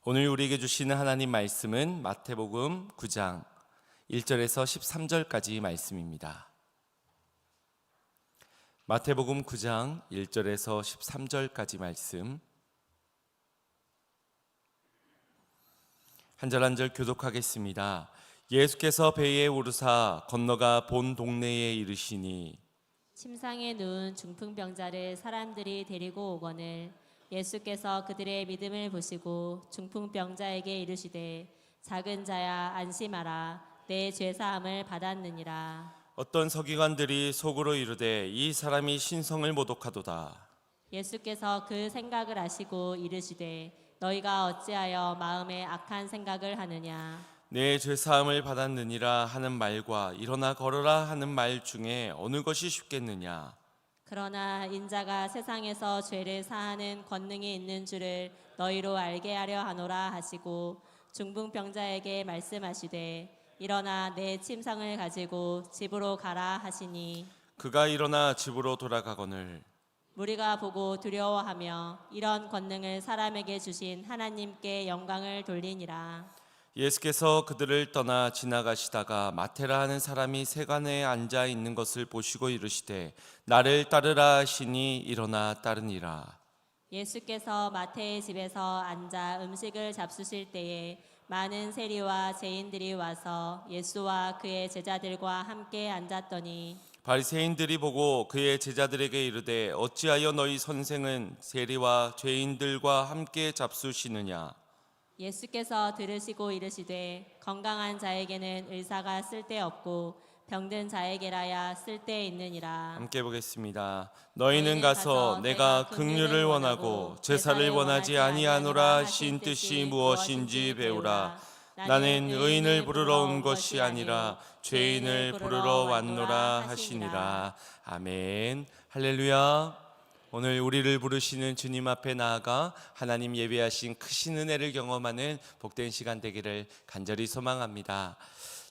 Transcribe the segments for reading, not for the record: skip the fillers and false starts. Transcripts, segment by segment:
오늘 우리에게 주시는 하나님 말씀은 마태복음 9장 1절에서 13절까지 말씀입니다. 마태복음 9장 1절에서 13절까지 말씀 한 절 한 절 교독하겠습니다. 예수께서 배에 오르사 건너가 본 동네에 이르시니 침상에 누운 중풍병자를 사람들이 데리고 오거늘 예수께서 그들의 믿음을 보시고 중풍병자에게 이르시되 작은 자야 안심하라 내 죄사함을 받았느니라. 어떤 서기관들이 속으로 이르되 이 사람이 신성을 모독하도다. 예수께서 그 생각을 아시고 이르시되 너희가 어찌하여 마음에 악한 생각을 하느냐. 내 죄사함을 받았느니라 하는 말과 일어나 걸어라 하는 말 중에 어느 것이 쉽겠느냐. 그러나 인자가 세상에서 죄를 사하는 권능이 있는 줄을 너희로 알게 하려 하노라 하시고 중풍병자에게 말씀하시되 일어나 내 침상을 가지고 집으로 가라 하시니 그가 일어나 집으로 돌아가거늘 무리가 보고 두려워하며 이런 권능을 사람에게 주신 하나님께 영광을 돌리니라. 예수께서 그들을 떠나 지나가시다가 마테라 하는 사람이 세간에 앉아 있는 것을 보시고 이르시되 나를 따르라 하시니 일어나 따르니라. 예수께서 마태의 집에서 앉아 음식을 잡수실 때에 많은 세리와 죄인들이 와서 예수와 그의 제자들과 함께 앉았더니 바리새인들이 보고 그의 제자들에게 이르되 어찌하여 너희 선생은 세리와 죄인들과 함께 잡수시느냐. 예수께서 들으시고 이르시되 건강한 자에게는 의사가 쓸데없고 병든 자에게라야 쓸데있느니라. 함께 보겠습니다. 너희는 가서 내가 긍휼을 원하고 제사를 원하지 아니하노라 하신 뜻이 무엇인지 배우라. 나는 의인을 부르러 온 것이 아니라 죄인을 부르러 왔노라 하시니라. 아멘. 할렐루야. 오늘 우리를 부르시는 주님 앞에 나아가 하나님 예배하신 크신 은혜를 경험하는 복된 시간 되기를 간절히 소망합니다.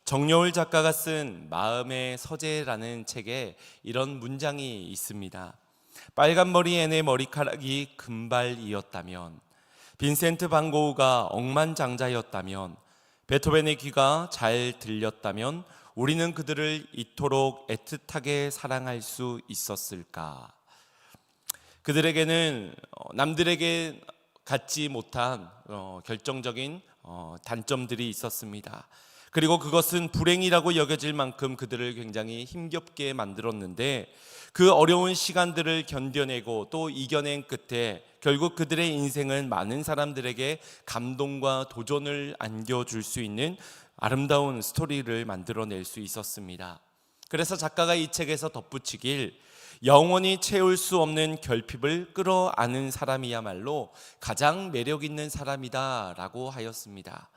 정여울 작가가 쓴 마음의 서재라는 책에 이런 문장이 있습니다. 빨간 머리 애의 머리카락이 금발이었다면, 빈센트 반 고흐가 억만장자였다면, 베토벤의 귀가 잘 들렸다면 우리는 그들을 이토록 애틋하게 사랑할 수 있었을까? 그들에게는 남들에게 갖지 못한 결정적인 단점들이 있었습니다. 그리고 그것은 불행이라고 여겨질 만큼 그들을 굉장히 힘겹게 만들었는데 그 어려운 시간들을 견뎌내고 또 이겨낸 끝에 결국 그들의 인생은 많은 사람들에게 감동과 도전을 안겨줄 수 있는 아름다운 스토리를 만들어낼 수 있었습니다. 그래서 작가가 이 책에서 덧붙이길 영원히 채울 수 없는 결핍을 끌어안은 사람이야말로 가장 매력 있는 사람이다 라고 하였습니다.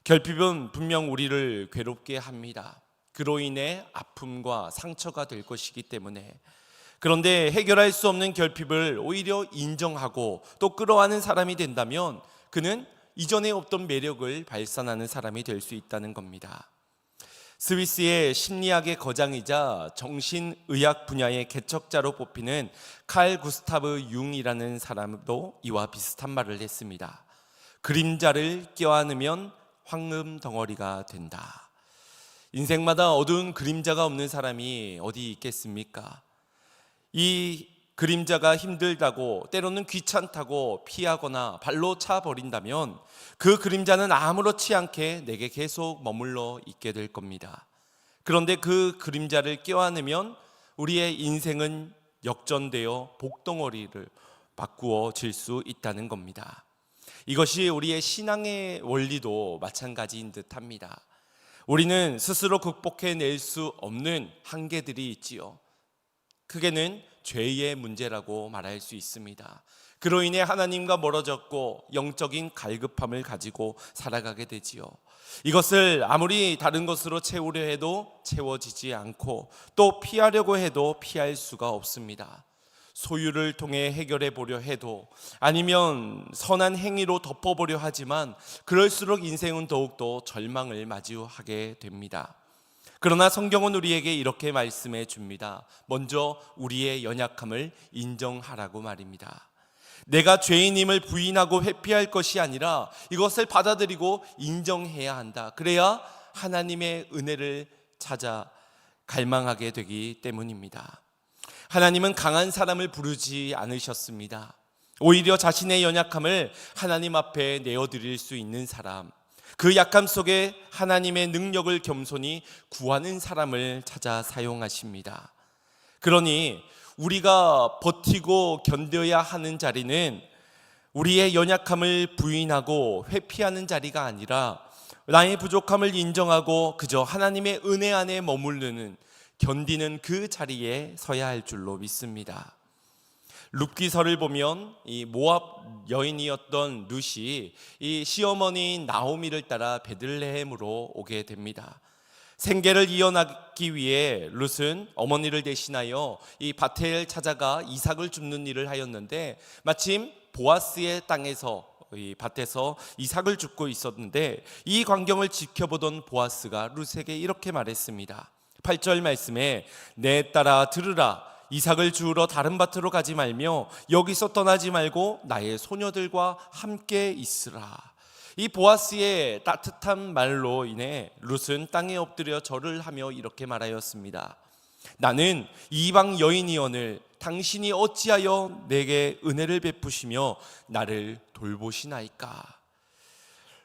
결핍은 분명 우리를 괴롭게 합니다. 그로 인해 아픔과 상처가 될 것이기 때문에. 그런데 해결할 수 없는 결핍을 오히려 인정하고 또 끌어안은 사람이 된다면 그는 이전에 없던 매력을 발산하는 사람이 될 수 있다는 겁니다. 스위스의 심리학의 거장이자 정신의학 분야의 개척자로 뽑히는 칼 구스타브 융이라는 사람도 이와 비슷한 말을 했습니다. 그림자를 껴안으면 황금 덩어리가 된다. 인생마다 어두운 그림자가 없는 사람이 어디 있겠습니까? 이 그림자가 힘들다고 때로는 귀찮다고 피하거나 발로 차버린다면 그 그림자는 아무렇지 않게 내게 계속 머물러 있게 될 겁니다. 그런데 그 그림자를 껴안으면 우리의 인생은 역전되어 복덩어리를 바꾸어질 수 있다는 겁니다. 이것이 우리의 신앙의 원리도 마찬가지인 듯합니다. 우리는 스스로 극복해낼 수 없는 한계들이 있지요. 크게는 죄의 문제라고 말할 수 있습니다. 그로 인해 하나님과 멀어졌고 영적인 갈급함을 가지고 살아가게 되지요. 이것을 아무리 다른 것으로 채우려 해도 채워지지 않고 또 피하려고 해도 피할 수가 없습니다. 소유를 통해 해결해 보려 해도 아니면 선한 행위로 덮어보려 하지만 그럴수록 인생은 더욱더 절망을 마주하게 됩니다. 그러나 성경은 우리에게 이렇게 말씀해 줍니다. 먼저 우리의 연약함을 인정하라고 말입니다. 내가 죄인임을 부인하고 회피할 것이 아니라 이것을 받아들이고 인정해야 한다. 그래야 하나님의 은혜를 찾아 갈망하게 되기 때문입니다. 하나님은 강한 사람을 부르지 않으셨습니다. 오히려 자신의 연약함을 하나님 앞에 내어드릴 수 있는 사람, 그 약함 속에 하나님의 능력을 겸손히 구하는 사람을 찾아 사용하십니다. 그러니 우리가 버티고 견뎌야 하는 자리는 우리의 연약함을 부인하고 회피하는 자리가 아니라 나의 부족함을 인정하고 그저 하나님의 은혜 안에 머무르는, 견디는 그 자리에 서야 할 줄로 믿습니다. 룻기서를 보면 이 모압 여인이었던 룻이 이 시어머니인 나오미를 따라 베들레헴으로 오게 됩니다. 생계를 이어나가기 위해 룻은 어머니를 대신하여 이 밭을 찾아가 이삭을 줍는 일을 하였는데, 마침 보아스의 땅에서 이 밭에서 이삭을 줍고 있었는데 이 광경을 지켜보던 보아스가 룻에게 이렇게 말했습니다. 8절 말씀에 내 딸아 들으라, 이삭을 주우러 다른 밭으로 가지 말며 여기서 떠나지 말고 나의 소녀들과 함께 있으라. 이 보아스의 따뜻한 말로 인해 룻은 땅에 엎드려 절을 하며 이렇게 말하였습니다. 나는 이방 여인이오늘 당신이 어찌하여 내게 은혜를 베푸시며 나를 돌보시나이까.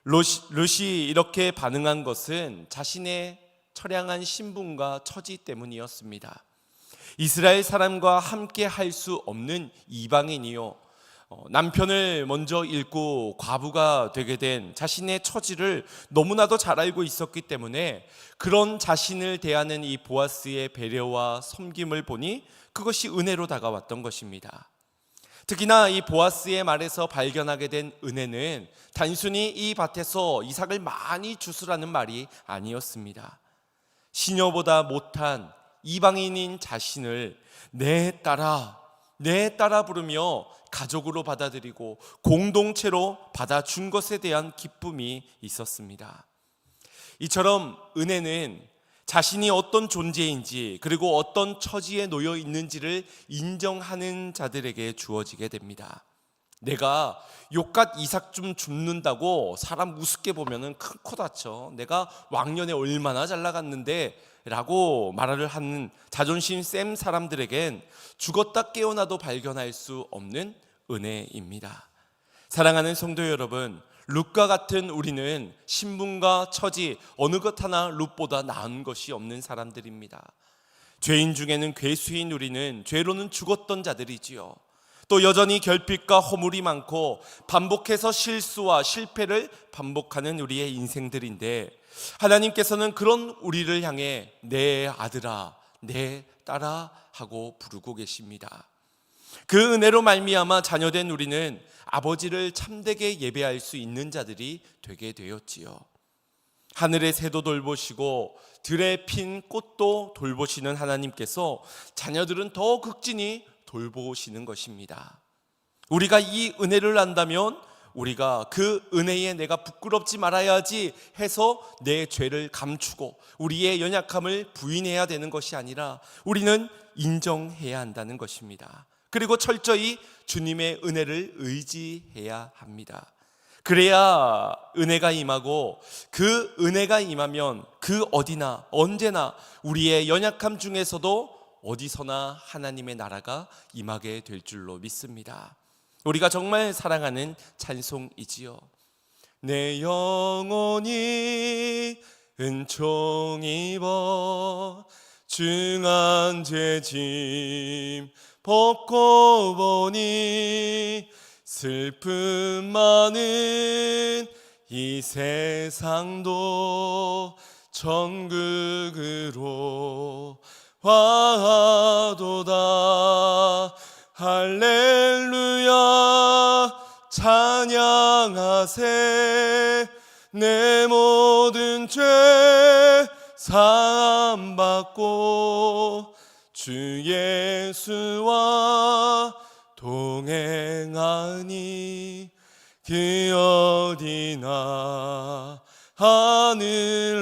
룻이 이렇게 반응한 것은 자신의 처량한 신분과 처지 때문이었습니다. 이스라엘 사람과 함께 할 수 없는 이방인이요, 남편을 먼저 잃고 과부가 되게 된 자신의 처지를 너무나도 잘 알고 있었기 때문에 그런 자신을 대하는 이 보아스의 배려와 섬김을 보니 그것이 은혜로 다가왔던 것입니다. 특히나 이 보아스의 말에서 발견하게 된 은혜는 단순히 이 밭에서 이삭을 많이 주스라는 말이 아니었습니다. 시녀보다 못한 이방인인 자신을 내 딸아 부르며 가족으로 받아들이고 공동체로 받아준 것에 대한 기쁨이 있었습니다. 이처럼 은혜는 자신이 어떤 존재인지 그리고 어떤 처지에 놓여 있는지를 인정하는 자들에게 주어지게 됩니다. 내가 욕갓 이삭 좀 줍는다고 사람 우습게 보면은 큰 코 다쳐. 내가 왕년에 얼마나 잘 나갔는데 라고 말을 하는 자존심 쌤 사람들에겐 죽었다 깨어나도 발견할 수 없는 은혜입니다. 사랑하는 성도 여러분, 룻과 같은 우리는 신분과 처지 어느 것 하나 룻보다 나은 것이 없는 사람들입니다. 죄인 중에는 괴수인 우리는 죄로는 죽었던 자들이지요. 또 여전히 결핍과 허물이 많고 반복해서 실수와 실패를 반복하는 우리의 인생들인데, 하나님께서는 그런 우리를 향해 내 아들아, 내 딸아 하고 부르고 계십니다. 그 은혜로 말미암아 자녀된 우리는 아버지를 참되게 예배할 수 있는 자들이 되게 되었지요. 하늘의 새도 돌보시고 들에 핀 꽃도 돌보시는 하나님께서 자녀들은 더 극진히 돌보시는 것입니다. 우리가 이 은혜를 안다면 우리가 그 은혜에 내가 부끄럽지 말아야지 해서 내 죄를 감추고 우리의 연약함을 부인해야 되는 것이 아니라 우리는 인정해야 한다는 것입니다. 그리고 철저히 주님의 은혜를 의지해야 합니다. 그래야 은혜가 임하고, 그 은혜가 임하면 그 어디나 언제나 우리의 연약함 중에서도 어디서나 하나님의 나라가 임하게 될 줄로 믿습니다. 우리가 정말 사랑하는 찬송이지요. 내 영혼이 은총 입어 중한 죄짐 벗고 보니 슬픔 많은 이 세상도 천국으로 화도다. 할렐루야 찬양하세. 내 모든 죄 사함받고 주 예수와 동행하니 그 어디나 하늘나라.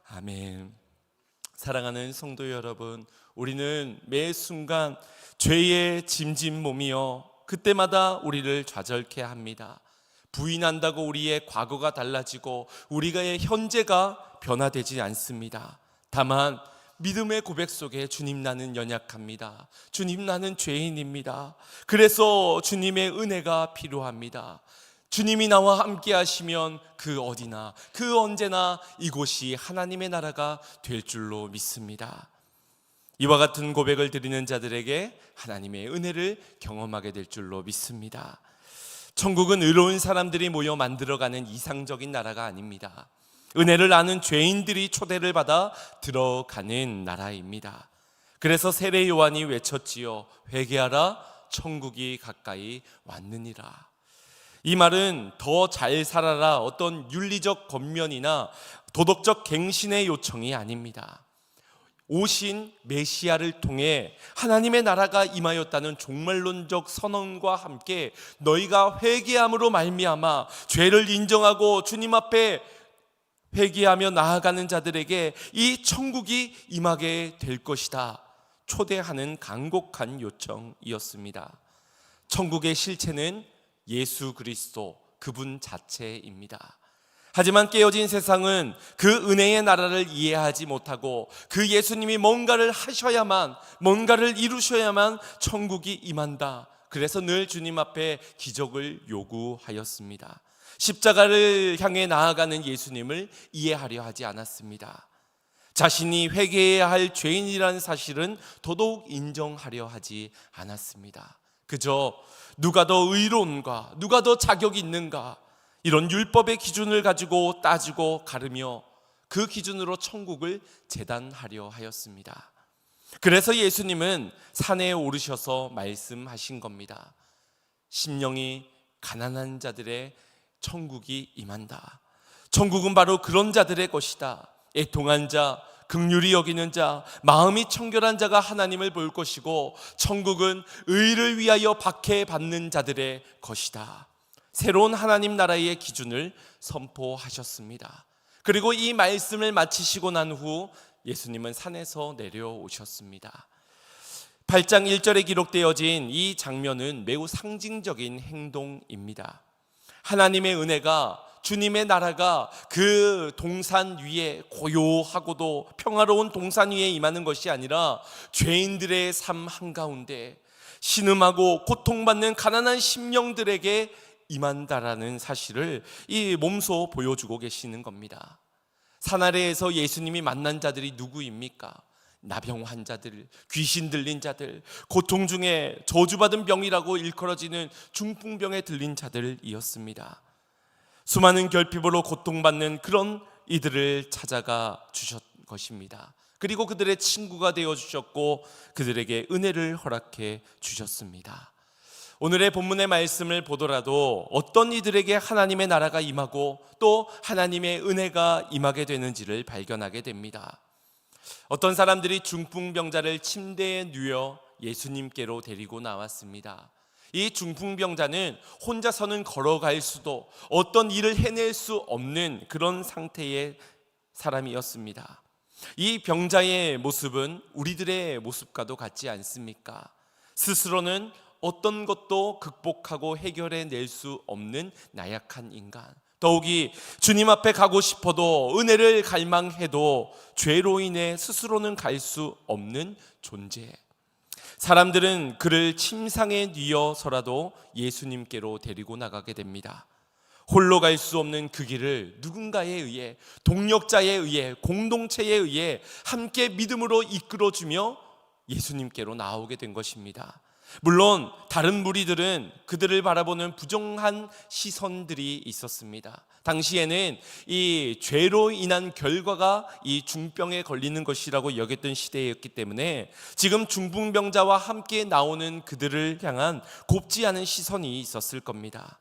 아멘. 사랑하는 성도 여러분, 우리는 매 순간 죄의 짐진 몸이여 그때마다 우리를 좌절케 합니다. 부인한다고 우리의 과거가 달라지고 우리의 현재가 변화되지 않습니다. 다만 믿음의 고백 속에 주님 나는 연약합니다. 주님 나는 죄인입니다. 그래서 주님의 은혜가 필요합니다. 주님이 나와 함께 하시면 그 어디나 그 언제나 이곳이 하나님의 나라가 될 줄로 믿습니다. 이와 같은 고백을 드리는 자들에게 하나님의 은혜를 경험하게 될 줄로 믿습니다. 천국은 의로운 사람들이 모여 만들어가는 이상적인 나라가 아닙니다. 은혜를 아는 죄인들이 초대를 받아 들어가는 나라입니다. 그래서 세례 요한이 외쳤지요. 회개하라 천국이 가까이 왔느니라. 이 말은 더 잘 살아라 어떤 윤리적 권면이나 도덕적 갱신의 요청이 아닙니다. 오신 메시아를 통해 하나님의 나라가 임하였다는 종말론적 선언과 함께 너희가 회개함으로 말미암아 죄를 인정하고 주님 앞에 회개하며 나아가는 자들에게 이 천국이 임하게 될 것이다 초대하는 간곡한 요청이었습니다. 천국의 실체는 예수 그리스도 그분 자체입니다. 하지만 깨어진 세상은 그 은혜의 나라를 이해하지 못하고 그 예수님이 뭔가를 하셔야만, 뭔가를 이루셔야만 천국이 임한다. 그래서 늘 주님 앞에 기적을 요구하였습니다. 십자가를 향해 나아가는 예수님을 이해하려 하지 않았습니다. 자신이 회개해야 할 죄인이라는 사실은 더더욱 인정하려 하지 않았습니다. 그저 누가 더 의로운가, 누가 더 자격이 있는가, 이런 율법의 기준을 가지고 따지고 가르며 그 기준으로 천국을 재단하려 하였습니다. 그래서 예수님은 산에 오르셔서 말씀하신 겁니다. 심령이 가난한 자들의 천국이 임한다. 천국은 바로 그런 자들의 것이다. 애통한 자, 긍휼히 여기는 자, 마음이 청결한 자가 하나님을 볼 것이고 천국은 의를 위하여 박해받는 자들의 것이다. 새로운 하나님 나라의 기준을 선포하셨습니다. 그리고 이 말씀을 마치시고 난 후 예수님은 산에서 내려오셨습니다. 8장 1절에 기록되어진 이 장면은 매우 상징적인 행동입니다. 하나님의 은혜가, 주님의 나라가 그 동산 위에, 고요하고도 평화로운 동산 위에 임하는 것이 아니라 죄인들의 삶 한가운데 신음하고 고통받는 가난한 심령들에게 임한다라는 사실을 이 몸소 보여주고 계시는 겁니다. 산 아래에서 예수님이 만난 자들이 누구입니까? 나병 환자들, 귀신 들린 자들, 고통 중에 저주받은 병이라고 일컬어지는 중풍병에 들린 자들이었습니다. 수많은 결핍으로 고통받는 그런 이들을 찾아가 주셨 것입니다. 그리고 그들의 친구가 되어 주셨고 그들에게 은혜를 허락해 주셨습니다. 오늘의 본문의 말씀을 보더라도 어떤 이들에게 하나님의 나라가 임하고 또 하나님의 은혜가 임하게 되는지를 발견하게 됩니다. 어떤 사람들이 중풍병자를 침대에 누워 예수님께로 데리고 나왔습니다. 이 중풍병자는 혼자서는 걸어갈 수도 어떤 일을 해낼 수 없는 그런 상태의 사람이었습니다. 이 병자의 모습은 우리들의 모습과도 같지 않습니까? 스스로는 어떤 것도 극복하고 해결해낼 수 없는 나약한 인간, 더욱이 주님 앞에 가고 싶어도 은혜를 갈망해도 죄로 인해 스스로는 갈 수 없는 존재. 사람들은 그를 침상에 뉘어서라도 예수님께로 데리고 나가게 됩니다. 홀로 갈 수 없는 그 길을 누군가에 의해, 동력자에 의해, 공동체에 의해 함께 믿음으로 이끌어주며 예수님께로 나오게 된 것입니다. 물론 다른 무리들은 그들을 바라보는 부정한 시선들이 있었습니다. 당시에는 이 죄로 인한 결과가 이 중병에 걸리는 것이라고 여겼던 시대였기 때문에 지금 중풍병자와 함께 나오는 그들을 향한 곱지 않은 시선이 있었을 겁니다.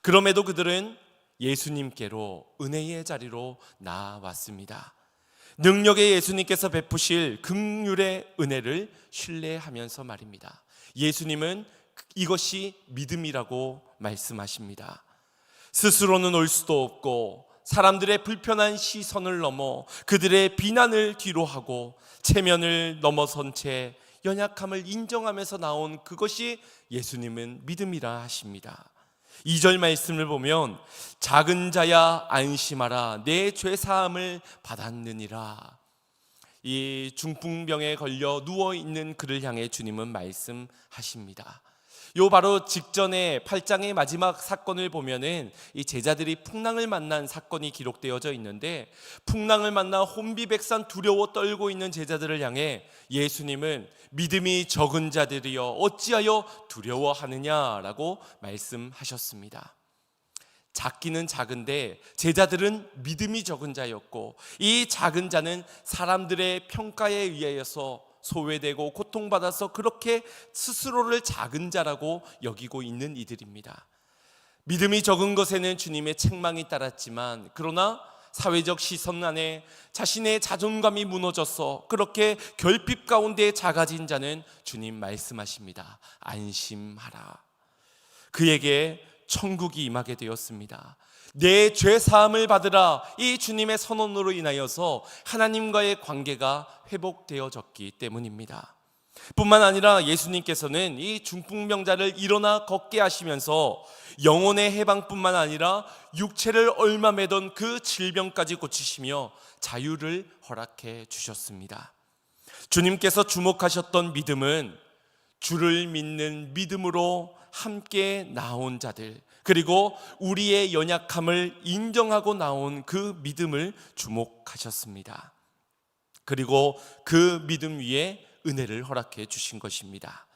그럼에도 그들은 예수님께로, 은혜의 자리로 나아왔습니다. 능력의 예수님께서 베푸실 긍휼의 은혜를 신뢰하면서 말입니다. 예수님은 이것이 믿음이라고 말씀하십니다. 스스로는 올 수도 없고 사람들의 불편한 시선을 넘어 그들의 비난을 뒤로하고 체면을 넘어선 채 연약함을 인정하면서 나온 그것이 예수님은 믿음이라 하십니다. 2절 말씀을 보면 작은 자야 안심하라 내 죄 사함을 받았느니라. 이 중풍병에 걸려 누워 있는 그를 향해 주님은 말씀하십니다. 요 바로 직전에 8장의 마지막 사건을 보면은 이 제자들이 풍랑을 만난 사건이 기록되어져 있는데, 풍랑을 만나 혼비백산 두려워 떨고 있는 제자들을 향해 예수님은 믿음이 적은 자들이여 어찌하여 두려워하느냐라고 말씀하셨습니다. 작기는 작은데 제자들은 믿음이 적은 자였고, 이 작은 자는 사람들의 평가에 의해서 소외되고 고통받아서 그렇게 스스로를 작은 자라고 여기고 있는 이들입니다. 믿음이 적은 것에는 주님의 책망이 따랐지만, 그러나 사회적 시선 안에 자신의 자존감이 무너져서 그렇게 결핍 가운데 작아진 자는 주님 말씀하십니다. 안심하라. 그에게 천국이 임하게 되었습니다. 내 죄 사함을 받으라. 이 주님의 선언으로 인하여서 하나님과의 관계가 회복되어졌기 때문입니다. 뿐만 아니라 예수님께서는 이 중풍병자를 일어나 걷게 하시면서 영혼의 해방뿐만 아니라 육체를 얽매던 그 질병까지 고치시며 자유를 허락해 주셨습니다. 주님께서 주목하셨던 믿음은 주를 믿는 믿음으로 함께 나온 자들, 그리고 우리의 연약함을 인정하고 나온 그 믿음을 주목하셨습니다. 그리고 그 믿음 위에 은혜를 허락해 주신 것입니다.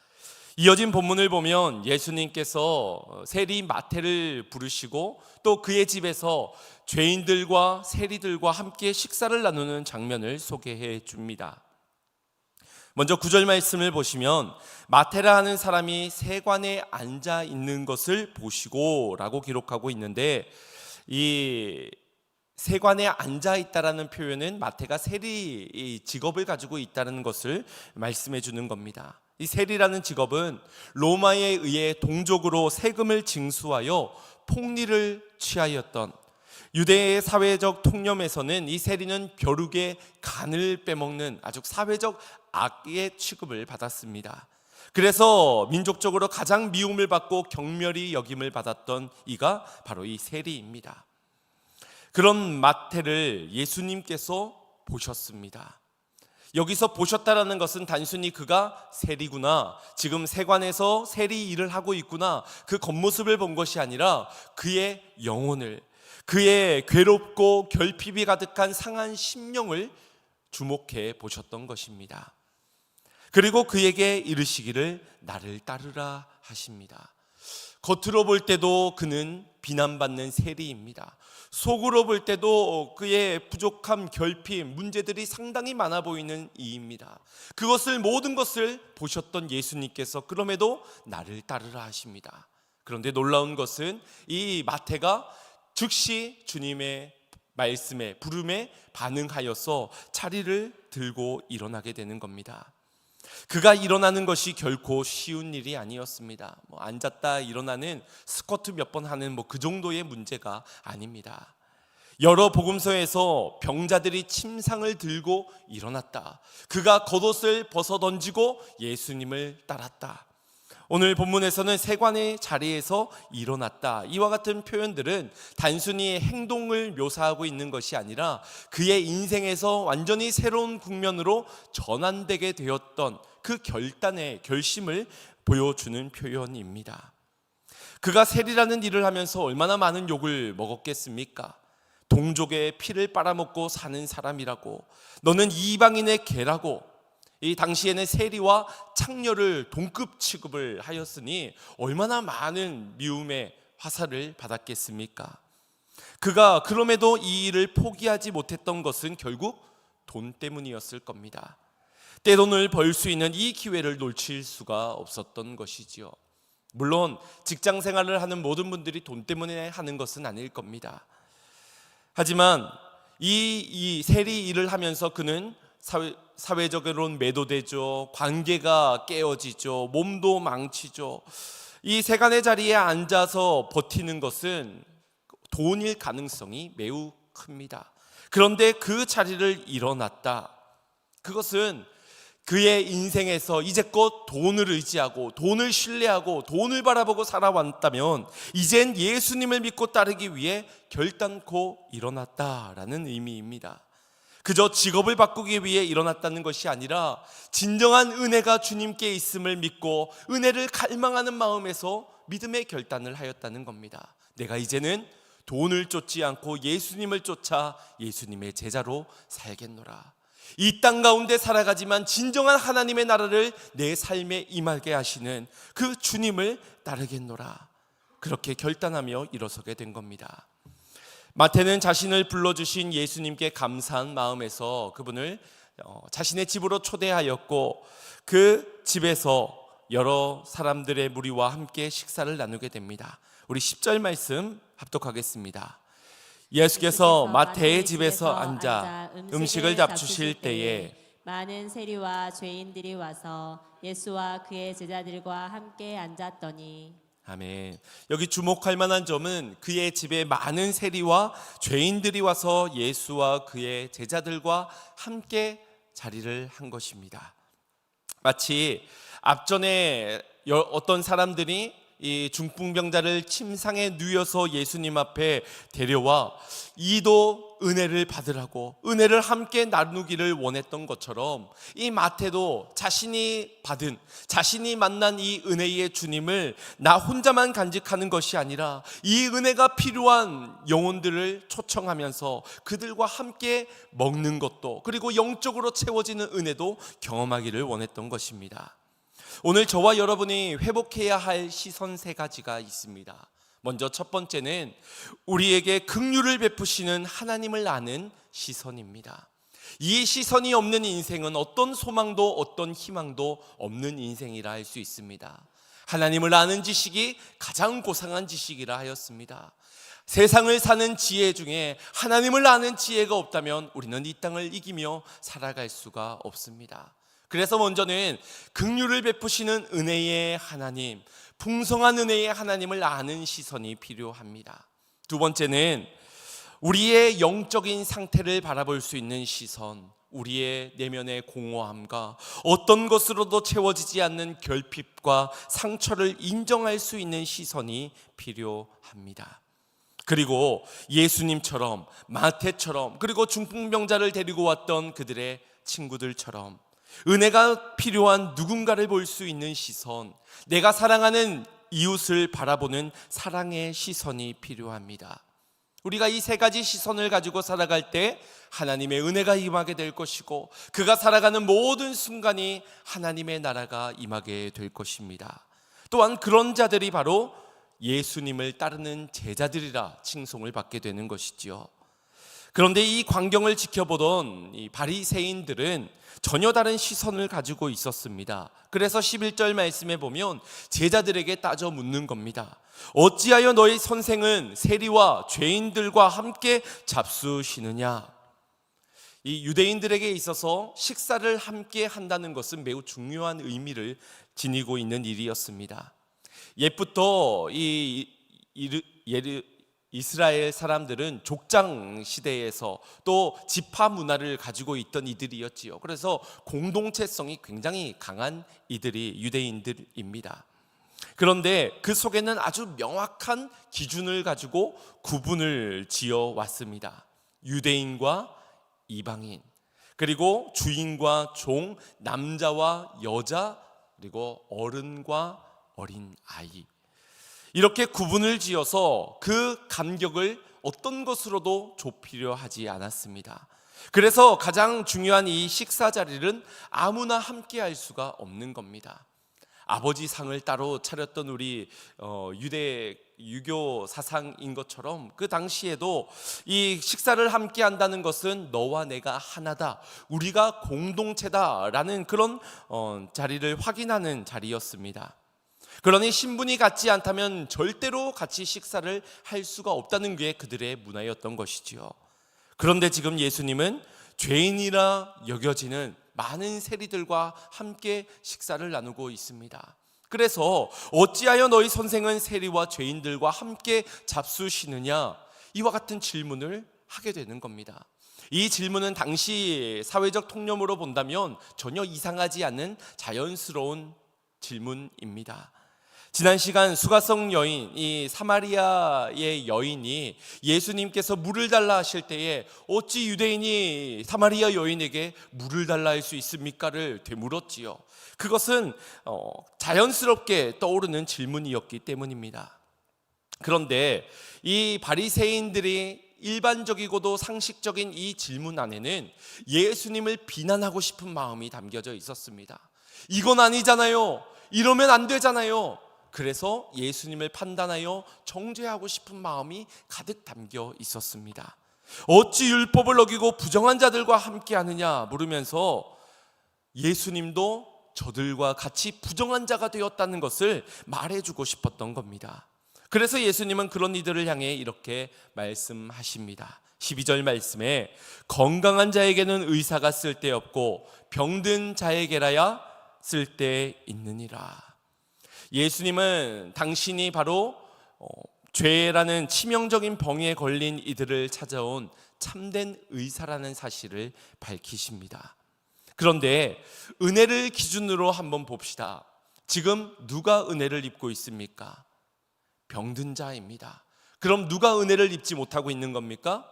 이어진 본문을 보면 예수님께서 세리 마태를 부르시고 또 그의 집에서 죄인들과 세리들과 함께 식사를 나누는 장면을 소개해 줍니다. 먼저 9절 말씀을 보시면 마테라 하는 사람이 세관에 앉아 있는 것을 보시고 라고 기록하고 있는데, 이 세관에 앉아 있다라는 표현은 마태가 세리 직업을 가지고 있다는 것을 말씀해 주는 겁니다. 이 세리라는 직업은 로마에 의해 동족으로 세금을 징수하여 폭리를 취하였던, 유대의 사회적 통념에서는 이 세리는 벼룩의 간을 빼먹는 아주 사회적 악의 취급을 받았습니다. 그래서 민족적으로 가장 미움을 받고 경멸이 여김을 받았던 이가 바로 이 세리입니다. 그런 마태를 예수님께서 보셨습니다. 여기서 보셨다라는 것은 단순히 그가 세리구나, 지금 세관에서 세리 일을 하고 있구나, 그 겉모습을 본 것이 아니라 그의 영혼을, 그의 괴롭고 결핍이 가득한 상한 심령을 주목해 보셨던 것입니다. 그리고 그에게 이르시기를 나를 따르라 하십니다. 겉으로 볼 때도 그는 비난받는 세리입니다. 속으로 볼 때도 그의 부족함, 결핍, 문제들이 상당히 많아 보이는 이입니다. 그것을 모든 것을 보셨던 예수님께서 그럼에도 나를 따르라 하십니다. 그런데 놀라운 것은 이 마태가 즉시 주님의 말씀에, 부름에 반응하여서 자리를 들고 일어나게 되는 겁니다. 그가 일어나는 것이 결코 쉬운 일이 아니었습니다. 앉았다 일어나는 스쿼트 몇 번 하는 그 정도의 문제가 아닙니다. 여러 복음서에서 병자들이 침상을 들고 일어났다, 그가 겉옷을 벗어 던지고 예수님을 따랐다, 오늘 본문에서는 세관의 자리에서 일어났다, 이와 같은 표현들은 단순히 행동을 묘사하고 있는 것이 아니라 그의 인생에서 완전히 새로운 국면으로 전환되게 되었던 그 결단의 결심을 보여주는 표현입니다. 그가 세리라는 일을 하면서 얼마나 많은 욕을 먹었겠습니까? 동족의 피를 빨아먹고 사는 사람이라고, 너는 이방인의 개라고, 이 당시에는 세리와 창녀를 동급 취급을 하였으니 얼마나 많은 미움의 화살을 받았겠습니까? 그가 그럼에도 이 일을 포기하지 못했던 것은 결국 돈 때문이었을 겁니다. 떼돈을 벌 수 있는 이 기회를 놓칠 수가 없었던 것이지요. 물론 직장 생활을 하는 모든 분들이 돈 때문에 하는 것은 아닐 겁니다. 하지만 이 세리 일을 하면서 그는 사회적으로는 매도되죠. 관계가 깨어지죠. 몸도 망치죠. 이 세간의 자리에 앉아서 버티는 것은 돈일 가능성이 매우 큽니다. 그런데 그 자리를 일어났다, 그것은 그의 인생에서 이제껏 돈을 의지하고 돈을 신뢰하고 돈을 바라보고 살아왔다면 이젠 예수님을 믿고 따르기 위해 결단코 일어났다라는 의미입니다. 그저 직업을 바꾸기 위해 일어났다는 것이 아니라 진정한 은혜가 주님께 있음을 믿고 은혜를 갈망하는 마음에서 믿음의 결단을 하였다는 겁니다. 내가 이제는 돈을 쫓지 않고 예수님을 쫓아 예수님의 제자로 살겠노라. 이 땅 가운데 살아가지만 진정한 하나님의 나라를 내 삶에 임하게 하시는 그 주님을 따르겠노라. 그렇게 결단하며 일어서게 된 겁니다. 마태는 자신을 불러주신 예수님께 감사한 마음에서 그분을 자신의 집으로 초대하였고 그 집에서 여러 사람들의 무리와 함께 식사를 나누게 됩니다. 우리 10절 말씀 합독하겠습니다. 예수께서 마태의 집에서 앉아 음식을 잡수실 때에 많은 세리와 죄인들이 와서 예수와 그의 제자들과 함께 앉았더니. 아멘. 여기 주목할 만한 점은 그의 집에 많은 세리와 죄인들이 와서 예수와 그의 제자들과 함께 자리를 한 것입니다. 마치 앞전에 어떤 사람들이 이 중풍병자를 침상에 누워서 예수님 앞에 데려와 이도 은혜를 받으라고 은혜를 함께 나누기를 원했던 것처럼 이 마태도 자신이 받은 자신이 만난 이 은혜의 주님을 나 혼자만 간직하는 것이 아니라 이 은혜가 필요한 영혼들을 초청하면서 그들과 함께 먹는 것도 그리고 영적으로 채워지는 은혜도 경험하기를 원했던 것입니다. 오늘 저와 여러분이 회복해야 할 시선 3가지가 있습니다. 먼저 첫 번째는 우리에게 긍휼을 베푸시는 하나님을 아는 시선입니다. 이 시선이 없는 인생은 어떤 소망도 어떤 희망도 없는 인생이라 할 수 있습니다. 하나님을 아는 지식이 가장 고상한 지식이라 하였습니다. 세상을 사는 지혜 중에 하나님을 아는 지혜가 없다면 우리는 이 땅을 이기며 살아갈 수가 없습니다. 그래서 먼저는 긍휼을 베푸시는 은혜의 하나님, 풍성한 은혜의 하나님을 아는 시선이 필요합니다. 두 번째는 우리의 영적인 상태를 바라볼 수 있는 시선, 우리의 내면의 공허함과 어떤 것으로도 채워지지 않는 결핍과 상처를 인정할 수 있는 시선이 필요합니다. 그리고 예수님처럼 마태처럼 그리고 중풍병자를 데리고 왔던 그들의 친구들처럼 은혜가 필요한 누군가를 볼 수 있는 시선, 내가 사랑하는 이웃을 바라보는 사랑의 시선이 필요합니다. 우리가 이 3가지 시선을 가지고 살아갈 때 하나님의 은혜가 임하게 될 것이고 그가 살아가는 모든 순간이 하나님의 나라가 임하게 될 것입니다. 또한 그런 자들이 바로 예수님을 따르는 제자들이라 칭송을 받게 되는 것이지요. 그런데 이 광경을 지켜보던 이 바리새인들은 전혀 다른 시선을 가지고 있었습니다. 그래서 11절 말씀에 보면 제자들에게 따져 묻는 겁니다. 어찌하여 너희 선생은 세리와 죄인들과 함께 잡수시느냐? 이 유대인들에게 있어서 식사를 함께 한다는 것은 매우 중요한 의미를 지니고 있는 일이었습니다. 옛부터 이스라엘 사람들은 족장 시대에서 또 지파 문화를 가지고 있던 이들이었지요. 그래서 공동체성이 굉장히 강한 이들이 유대인들입니다. 그런데 그 속에는 아주 명확한 기준을 가지고 구분을 지어 왔습니다. 유대인과 이방인, 그리고 주인과 종, 남자와 여자, 그리고 어른과 어린 아이, 이렇게 구분을 지어서 그 간격을 어떤 것으로도 좁히려 하지 않았습니다. 그래서 가장 중요한 이 식사 자리는 아무나 함께 할 수가 없는 겁니다. 아버지 상을 따로 차렸던 우리 유교 사상인 것처럼 그 당시에도 이 식사를 함께 한다는 것은 너와 내가 하나다, 우리가 공동체다라는 그런 자리를 확인하는 자리였습니다. 그러니 신분이 같지 않다면 절대로 같이 식사를 할 수가 없다는 게 그들의 문화였던 것이지요. 그런데 지금 예수님은 죄인이라 여겨지는 많은 세리들과 함께 식사를 나누고 있습니다. 그래서 어찌하여 너희 선생은 세리와 죄인들과 함께 잡수시느냐, 이와 같은 질문을 하게 되는 겁니다. 이 질문은 당시 사회적 통념으로 본다면 전혀 이상하지 않은 자연스러운 질문입니다. 지난 시간 수가성 여인, 이 사마리아의 여인이 예수님께서 물을 달라 하실 때에 어찌 유대인이 사마리아 여인에게 물을 달라 할 수 있습니까를 되물었지요. 그것은 자연스럽게 떠오르는 질문이었기 때문입니다. 그런데 이 바리새인들이 일반적이고도 상식적인 이 질문 안에는 예수님을 비난하고 싶은 마음이 담겨져 있었습니다. 이건 아니잖아요. 이러면 안 되잖아요. 그래서 예수님을 판단하여 정죄하고 싶은 마음이 가득 담겨 있었습니다. 어찌 율법을 어기고 부정한 자들과 함께 하느냐 물으면서 예수님도 저들과 같이 부정한 자가 되었다는 것을 말해주고 싶었던 겁니다. 그래서 예수님은 그런 이들을 향해 이렇게 말씀하십니다. 12절 말씀에 건강한 자에게는 의사가 쓸데없고 병든 자에게라야 쓸데있느니라. 예수님은 당신이 바로 죄라는 치명적인 병에 걸린 이들을 찾아온 참된 의사라는 사실을 밝히십니다. 그런데 은혜를 기준으로 한번 봅시다. 지금 누가 은혜를 입고 있습니까? 병든 자입니다. 그럼 누가 은혜를 입지 못하고 있는 겁니까?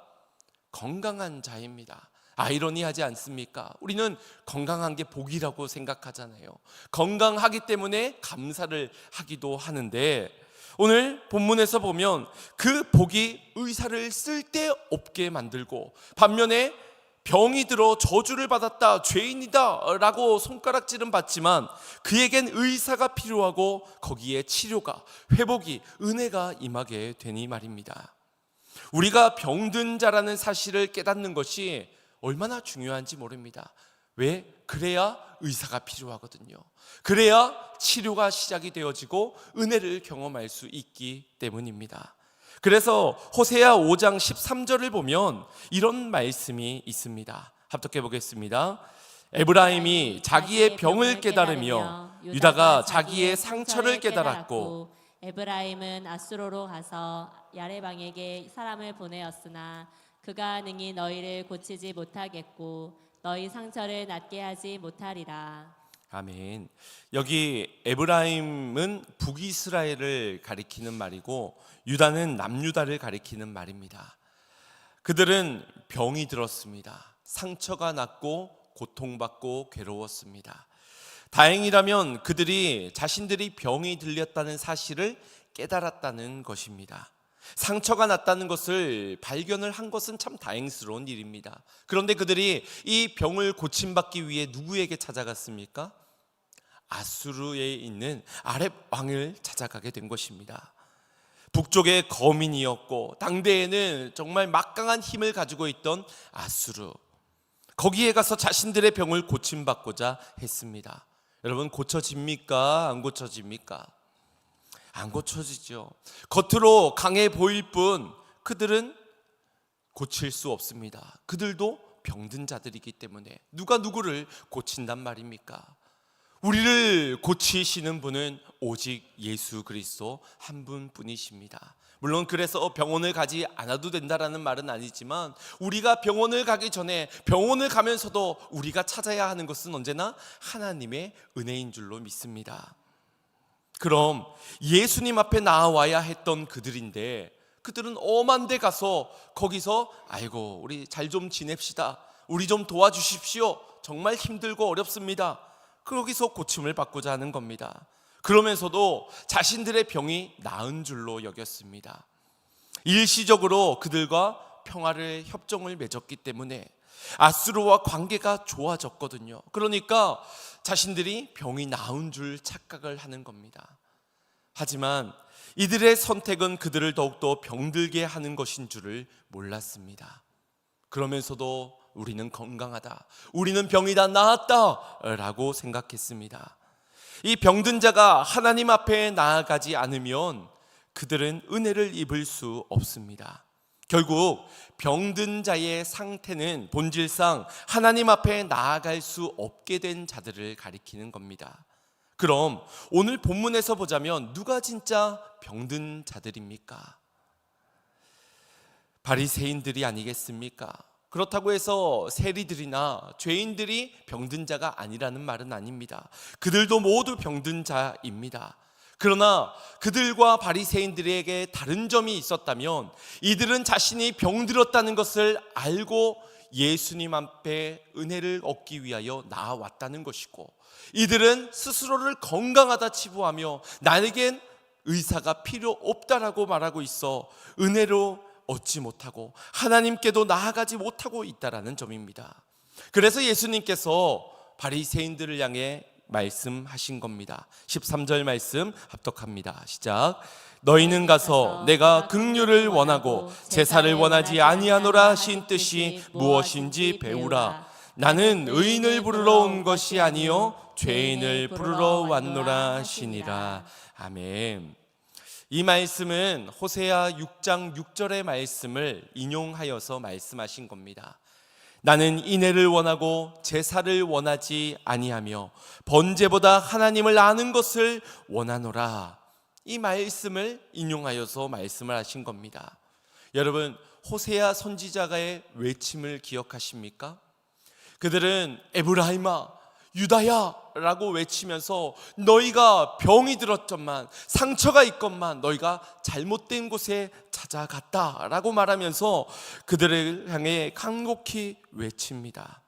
건강한 자입니다. 아이러니하지 않습니까? 우리는 건강한 게 복이라고 생각하잖아요. 건강하기 때문에 감사를 하기도 하는데 오늘 본문에서 보면 그 복이 의사를 쓸데없게 만들고 반면에 병이 들어 저주를 받았다, 죄인이다 라고 손가락질은 받지만 그에겐 의사가 필요하고 거기에 치료가, 회복이, 은혜가 임하게 되니 말입니다. 우리가 병든 자라는 사실을 깨닫는 것이 얼마나 중요한지 모릅니다. 왜? 그래야 의사가 필요하거든요. 그래야 치료가 시작이 되어지고 은혜를 경험할 수 있기 때문입니다. 그래서 호세아 5장 13절을 보면 이런 말씀이 있습니다. 합독해 보겠습니다. 에브라임이 자기의 병을 깨달으며 유다가 자기의 상처를 깨달았고 에브라임은 아수로로 가서 야레방에게 사람을 보내었으나 그가 능히 너희를 고치지 못하겠고 너희 상처를 낫게 하지 못하리라. 아멘. 여기 에브라임은 북이스라엘을 가리키는 말이고 유다는 남유다를 가리키는 말입니다. 그들은 병이 들었습니다. 상처가 났고 고통받고 괴로웠습니다. 다행이라면 그들이 자신들이 병이 들렸다는 사실을 깨달았다는 것입니다. 상처가 났다는 것을 발견을 한 것은 참 다행스러운 일입니다. 그런데 그들이 이 병을 고침받기 위해 누구에게 찾아갔습니까? 아수르에 있는 아렙 왕을 찾아가게 된 것입니다. 북쪽의 거민이었고 당대에는 정말 막강한 힘을 가지고 있던 아수르, 거기에 가서 자신들의 병을 고침받고자 했습니다. 여러분, 고쳐집니까? 안 고쳐집니까? 안 고쳐지죠. 겉으로 강해 보일 뿐 그들은 고칠 수 없습니다. 그들도 병든 자들이기 때문에 누가 누구를 고친단 말입니까? 우리를 고치시는 분은 오직 예수 그리스도 한 분뿐이십니다. 물론 그래서 병원을 가지 않아도 된다라는 말은 아니지만 우리가 병원을 가기 전에 병원을 가면서도 우리가 찾아야 하는 것은 언제나 하나님의 은혜인 줄로 믿습니다. 그럼 예수님 앞에 나와야 했던 그들인데 그들은 엄한 데 가서 거기서 아이고 우리 잘 좀 지냅시다, 우리 좀 도와주십시오, 정말 힘들고 어렵습니다, 거기서 고침을 받고자 하는 겁니다. 그러면서도 자신들의 병이 나은 줄로 여겼습니다. 일시적으로 그들과 평화를 협정을 맺었기 때문에 아수르와 관계가 좋아졌거든요. 그러니까 자신들이 병이 나은 줄 착각을 하는 겁니다. 하지만 이들의 선택은 그들을 더욱더 병들게 하는 것인 줄을 몰랐습니다. 그러면서도 우리는 건강하다, 우리는 병이 다 나았다 라고 생각했습니다. 이 병든 자가 하나님 앞에 나아가지 않으면 그들은 은혜를 입을 수 없습니다. 결국 병든 자의 상태는 본질상 하나님 앞에 나아갈 수 없게 된 자들을 가리키는 겁니다. 그럼 오늘 본문에서 보자면 누가 진짜 병든 자들입니까? 바리새인들이 아니겠습니까? 그렇다고 해서 세리들이나 죄인들이 병든 자가 아니라는 말은 아닙니다. 그들도 모두 병든 자입니다. 그러나 그들과 바리새인들에게 다른 점이 있었다면 이들은 자신이 병들었다는 것을 알고 예수님 앞에 은혜를 얻기 위하여 나아왔다는 것이고, 이들은 스스로를 건강하다 치부하며 나에겐 의사가 필요 없다라고 말하고 있어 은혜로 얻지 못하고 하나님께도 나아가지 못하고 있다라는 점입니다. 그래서 예수님께서 바리새인들을 향해 말씀하신 겁니다. 13절 말씀 합독합니다. 시작. 너희는 가서 내가 긍휼을 원하고 제사를 원하지 아니하노라 하신 뜻이 무엇인지 배우라. 나는 의인을 부르러 온 것이 아니요 죄인을 부르러 왔노라 하시니라. 아멘. 이 말씀은 호세아 6장 6절의 말씀을 인용하여서 말씀하신 겁니다. 나는 인애를 원하고 제사를 원하지 아니하며 번제보다 하나님을 아는 것을 원하노라. 이 말씀을 인용하여서 말씀을 하신 겁니다. 여러분, 호세아 선지자가의 외침을 기억하십니까? 그들은 에브라임아, 유다야 라고 외치면서 너희가 병이 들었건만 상처가 있건만 너희가 잘못된 곳에 찾아갔다 라고 말하면서 그들을 향해 간곡히 외칩니다.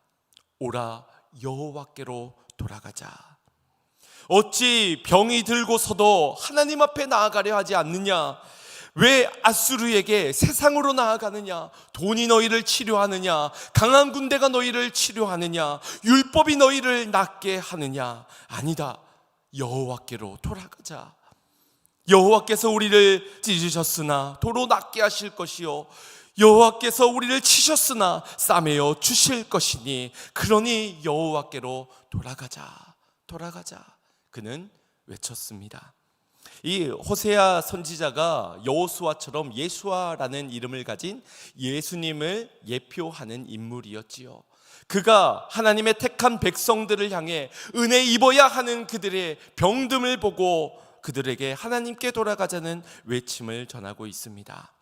오라 여호와께로 돌아가자. 어찌 병이 들고서도 하나님 앞에 나아가려 하지 않느냐? 왜 앗수르에게 세상으로 나아가느냐? 돈이 너희를 치료하느냐? 강한 군대가 너희를 치료하느냐? 율법이 너희를 낫게 하느냐? 아니다. 여호와께로 돌아가자. 여호와께서 우리를 찢으셨으나 도로 낫게 하실 것이요 여호와께서 우리를 치셨으나 싸매어 주실 것이니 그러니 여호와께로 돌아가자. 그는 외쳤습니다. 이 호세아 선지자가 여호수아처럼 예수아라는 이름을 가진 예수님을 예표하는 인물이었지요. 그가 하나님의 택한 백성들을 향해 은혜 입어야 하는 그들의 병듦을 보고 그들에게 하나님께 돌아가자는 외침을 전하고 있습니다.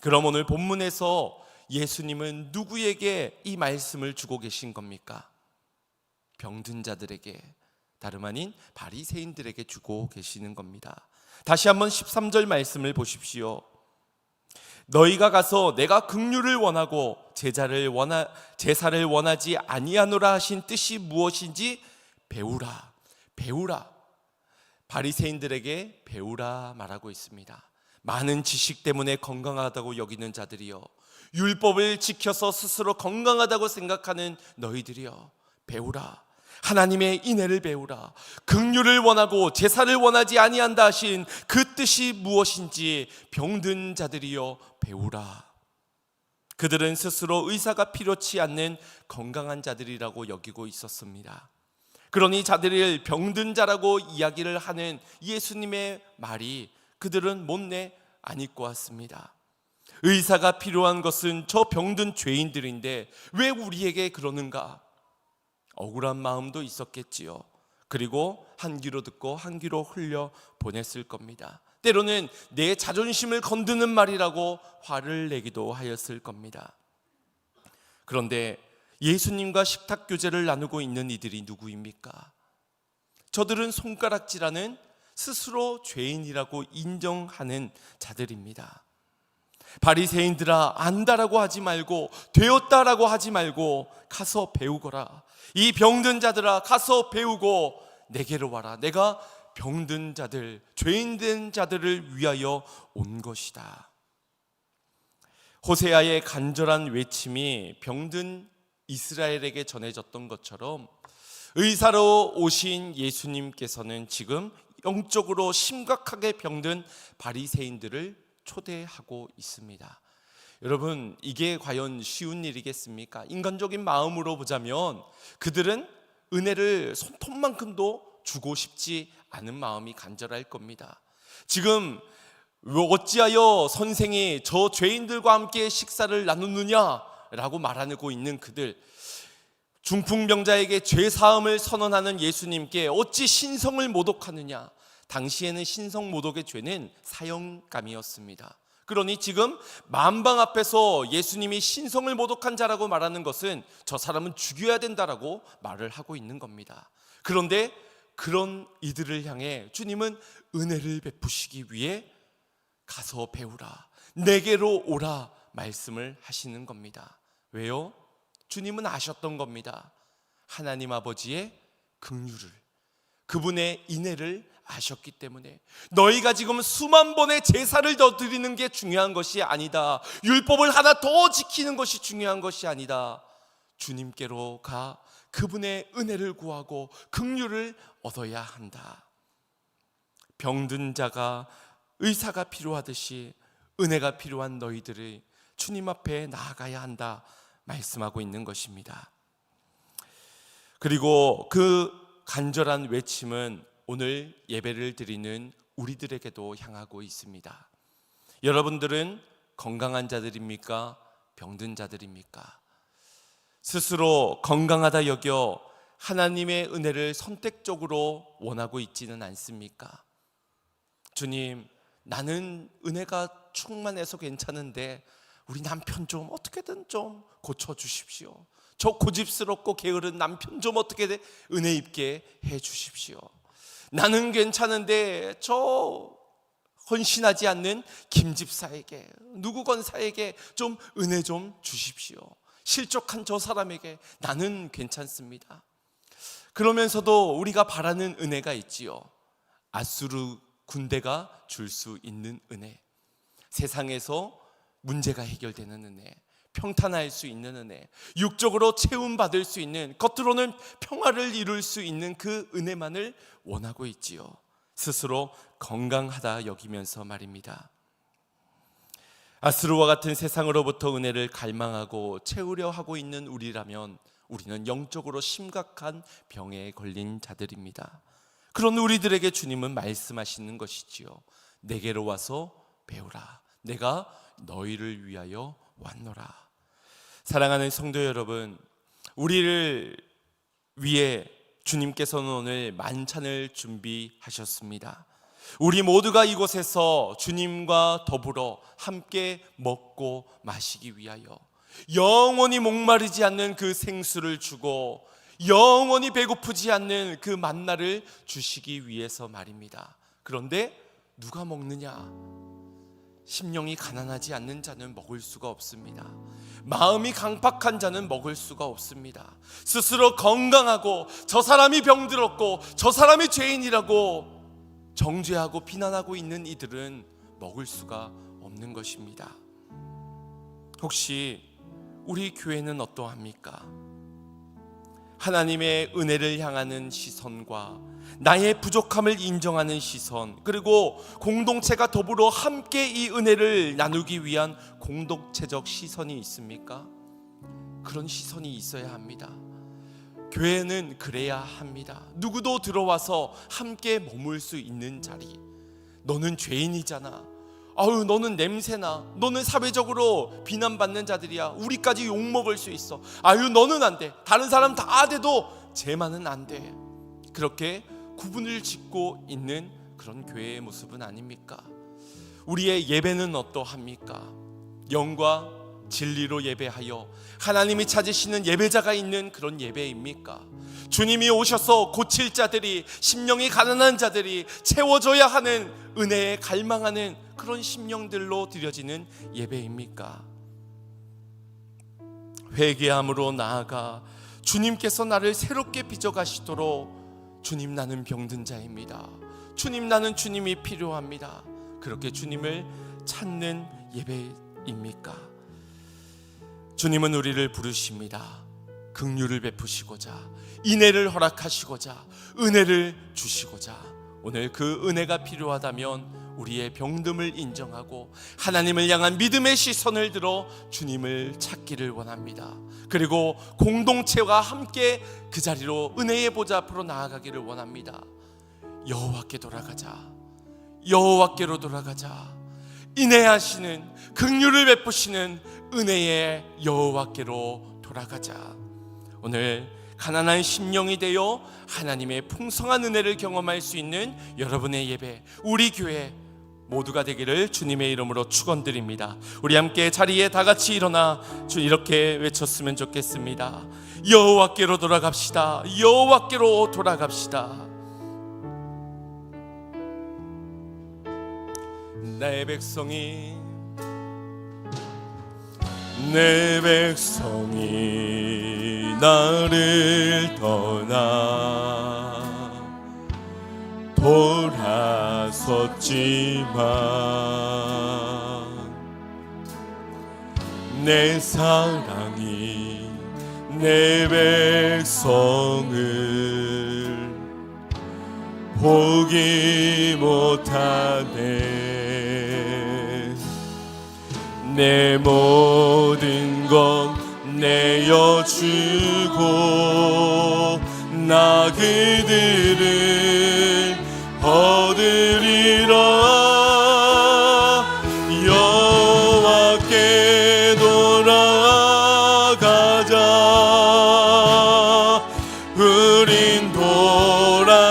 그럼 오늘 본문에서 예수님은 누구에게 이 말씀을 주고 계신 겁니까? 병든 자들에게, 다름 아닌 바리새인들에게 주고 계시는 겁니다. 다시 한번 13절 말씀을 보십시오. 너희가 가서 내가 긍휼을 원하고 제사를 원하지 아니하노라 하신 뜻이 무엇인지 배우라. 바리새인들에게 배우라 말하고 있습니다. 많은 지식 때문에 건강하다고 여기는 자들이여, 율법을 지켜서 스스로 건강하다고 생각하는 너희들이여, 배우라. 하나님의 인애를 배우라. 긍휼을 원하고 제사를 원하지 아니한다 하신 그 뜻이 무엇인지 병든 자들이여 배우라. 그들은 스스로 의사가 필요치 않는 건강한 자들이라고 여기고 있었습니다. 그러니 자들을 병든 자라고 이야기를 하는 예수님의 말이 그들은 못내 안 입고 왔습니다. 의사가 필요한 것은 저 병든 죄인들인데 왜 우리에게 그러는가? 억울한 마음도 있었겠지요. 그리고 한 귀로 듣고 한 귀로 흘려 보냈을 겁니다. 때로는 내 자존심을 건드는 말이라고 화를 내기도 하였을 겁니다. 그런데 예수님과 식탁 교제를 나누고 있는 이들이 누구입니까? 저들은 손가락질하는 스스로 죄인이라고 인정하는 자들입니다. 바리새인들아, 안다라고 하지 말고 되었다라고 하지 말고 가서 배우거라. 이 병든 자들아, 가서 배우고 내게로 와라. 내가 병든 자들, 죄인된 자들을 위하여 온 것이다. 호세아의 간절한 외침이 병든 이스라엘에게 전해졌던 것처럼 의사로 오신 예수님께서는 지금 영적으로 심각하게 병든 바리새인들을 초대하고 있습니다. 여러분, 이게 과연 쉬운 일이겠습니까? 인간적인 마음으로 보자면 그들은 은혜를 손톱만큼도 주고 싶지 않은 마음이 간절할 겁니다. 지금 어찌하여 선생이 저 죄인들과 함께 식사를 나누느냐라고 말하고 있는 그들, 중풍병자에게 죄사함을 선언하는 예수님께 어찌 신성을 모독하느냐. 당시에는 신성 모독의 죄는 사형감이었습니다. 그러니 지금 만방 앞에서 예수님이 신성을 모독한 자라고 말하는 것은 저 사람은 죽여야 된다라고 말을 하고 있는 겁니다. 그런데 그런 이들을 향해 주님은 은혜를 베푸시기 위해 가서 배우라, 내게로 오라 말씀을 하시는 겁니다. 왜요? 주님은 아셨던 겁니다. 하나님 아버지의 긍휼을, 그분의 인애를 아셨기 때문에 너희가 지금 수만 번의 제사를 더 드리는 게 중요한 것이 아니다. 율법을 하나 더 지키는 것이 중요한 것이 아니다. 주님께로 가 그분의 은혜를 구하고 긍휼을 얻어야 한다. 병든 자가 의사가 필요하듯이 은혜가 필요한 너희들이 주님 앞에 나아가야 한다 말씀하고 있는 것입니다. 그리고 그 간절한 외침은 오늘 예배를 드리는 우리들에게도 향하고 있습니다. 여러분들은 건강한 자들입니까? 병든 자들입니까? 스스로 건강하다 여겨 하나님의 은혜를 선택적으로 원하고 있지는 않습니까? 주님, 나는 은혜가 충만해서 괜찮은데 우리 남편 좀 어떻게든 좀 고쳐주십시오. 저 고집스럽고 게으른 남편 좀 어떻게 은혜 입게 해주십시오. 나는 괜찮은데 저 헌신하지 않는 김집사에게, 누구 권사에게 좀 은혜 좀 주십시오. 실족한 저 사람에게 나는 괜찮습니다. 그러면서도 우리가 바라는 은혜가 있지요. 아수르 군대가 줄 수 있는 은혜, 세상에서 문제가 해결되는 은혜, 평탄할 수 있는 은혜, 육적으로 채움받을 수 있는, 겉으로는 평화를 이룰 수 있는 그 은혜만을 원하고 있지요. 스스로 건강하다 여기면서 말입니다. 아수르와 같은 세상으로부터 은혜를 갈망하고 채우려 하고 있는 우리라면 우리는 영적으로 심각한 병에 걸린 자들입니다. 그런 우리들에게 주님은 말씀하시는 것이지요. 내게로 와서 배우라, 내가 너희를 위하여 왔노라. 사랑하는 성도 여러분, 우리를 위해 주님께서는 오늘 만찬을 준비하셨습니다. 우리 모두가 이곳에서 주님과 더불어 함께 먹고 마시기 위하여 영원히 목마르지 않는 그 생수를 주고 영원히 배고프지 않는 그 만나를 주시기 위해서 말입니다. 그런데 누가 먹느냐? 심령이 가난하지 않는 자는 먹을 수가 없습니다. 마음이 강팍한 자는 먹을 수가 없습니다. 스스로 건강하고 저 사람이 병들었고 저 사람이 죄인이라고 정죄하고 비난하고 있는 이들은 먹을 수가 없는 것입니다. 혹시 우리 교회는 어떠합니까? 하나님의 은혜를 향하는 시선과 나의 부족함을 인정하는 시선, 그리고 공동체가 더불어 함께 이 은혜를 나누기 위한 공동체적 시선이 있습니까? 그런 시선이 있어야 합니다. 교회는 그래야 합니다. 누구도 들어와서 함께 머물 수 있는 자리. 너는 죄인이잖아, 아유 너는 냄새나, 너는 사회적으로 비난받는 자들이야, 우리까지 욕먹을 수 있어, 아유 너는 안 돼, 다른 사람 다 돼도 쟤만은 안 돼. 그렇게 구분을 짓고 있는 그런 교회의 모습은 아닙니까? 우리의 예배는 어떠합니까? 영과 진리로 예배하여 하나님이 찾으시는 예배자가 있는 그런 예배입니까? 주님이 오셔서 고칠 자들이, 심령이 가난한 자들이 채워져야 하는 은혜에 갈망하는 그런 심령들로 드려지는 예배입니까? 회개함으로 나아가 주님께서 나를 새롭게 빚어가시도록, 주님 나는 병든 자입니다, 주님 나는 주님이 필요합니다, 그렇게 주님을 찾는 예배입니까? 주님은 우리를 부르십니다. 긍휼을 베푸시고자, 인애를 허락하시고자, 은혜를 주시고자. 오늘 그 은혜가 필요하다면 우리의 병듦을 인정하고 하나님을 향한 믿음의 시선을 들어 주님을 찾기를 원합니다. 그리고 공동체와 함께 그 자리로 은혜의 보좌 앞으로 나아가기를 원합니다. 여호와께 돌아가자, 여호와께로 돌아가자. 인애하시는, 긍휼을 베푸시는 은혜의 여호와께로 돌아가자. 오늘 가난한 심령이 되어 하나님의 풍성한 은혜를 경험할 수 있는 여러분의 예배, 우리 교회 모두가 되기를 주님의 이름으로 축원드립니다. 우리 함께 자리에 다 같이 일어나 주 이렇게 외쳤으면 좋겠습니다. 여호와께로 돌아갑시다. 여호와께로 돌아갑시다. 내 백성이 나를 떠나 돌아섰지만 내 사랑이 내 백성을 포기 못하네. 내 모든 것 내어주고 나 그들을 얻으리라. 여호와께 돌아가자. 우린 돌아서도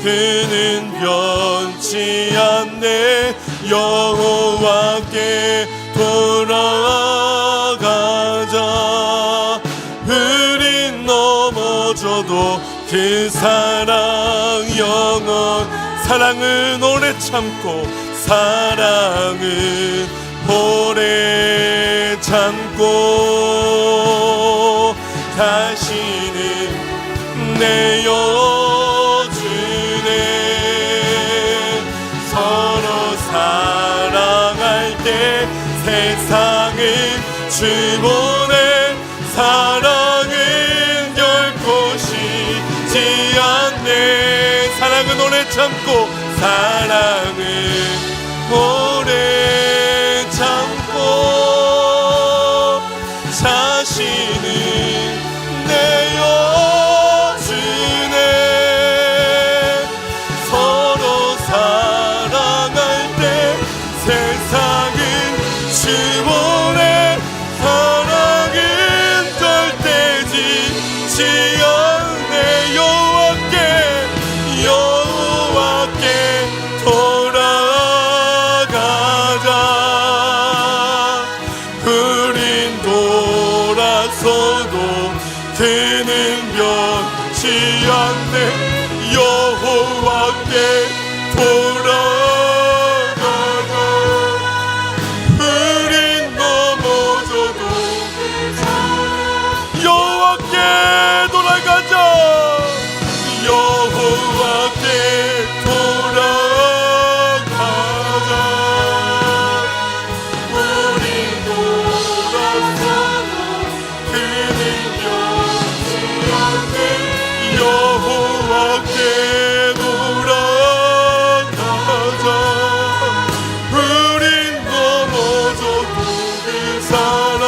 그는 변치 않네. 여호와께 돌아가자. 우린 넘어져도 그 사랑 영원. 사랑은 오래 참고 사랑은 오래 참고 다시는 내어주네. 서로 사랑할 때 세상은 주보내. 사랑은 결코 쉬지 않네. 사랑은 오래 참고 사랑은 오래 참고 자신은 내어주네. 서로 사랑할 때 세상은 주보내. 사랑은 절대 지지 않네. 여호와께 돌아가자. 우린 돌아서도 그는 변치 않네. 여호와께 돌아가자. 우린 넘어져도 여호와께 돌아가자. 여호와께 돌아가자. 우린 돌아서도 그는 변치 않네. 여호와께 돌아가자. 우린 넘어져도 그 사랑.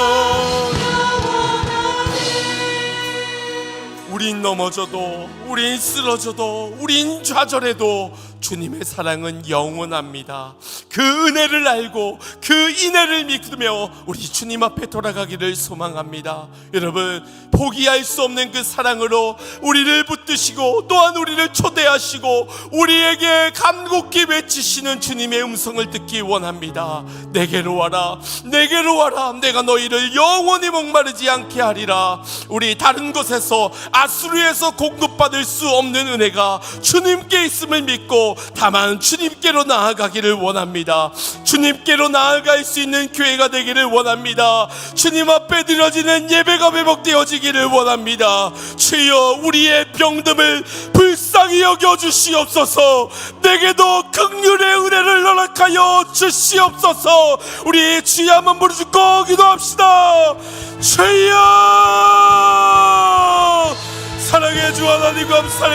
우린 넘어져도, 우린 쓰러져도, 우린 좌절해도 주님의 사랑은 영원합니다. 그 은혜를 알고 그 인애를 믿으며 우리 주님 앞에 돌아가기를 소망합니다. 여러분, 포기할 수 없는 그 사랑으로 우리를 붙드시고 또한 우리를 초대하시고 우리에게 간곡히 외치시는 주님의 음성을 듣기 원합니다. 내게로 와라, 내게로 와라. 내가 너희를 영원히 목마르지 않게 하리라. 우리 다른 곳에서 아수르에서 공급받을 수 없는 은혜가 주님께 있음을 믿고 다만 주님께로 나아가기를 원합니다. 주님께로 나아갈 수 있는 교회가 되기를 원합니다. 주님 앞에 드려지는 예배가 회복되어지기를 원합니다. 주여, 우리의 병듦을 불쌍히 여겨주시옵소서. 내게도 긍휼의 은혜를 허락하여 주시옵소서. 우리 주여 한번 부르짖고 기도합시다. 주여, 사랑의 주 하나님 감사를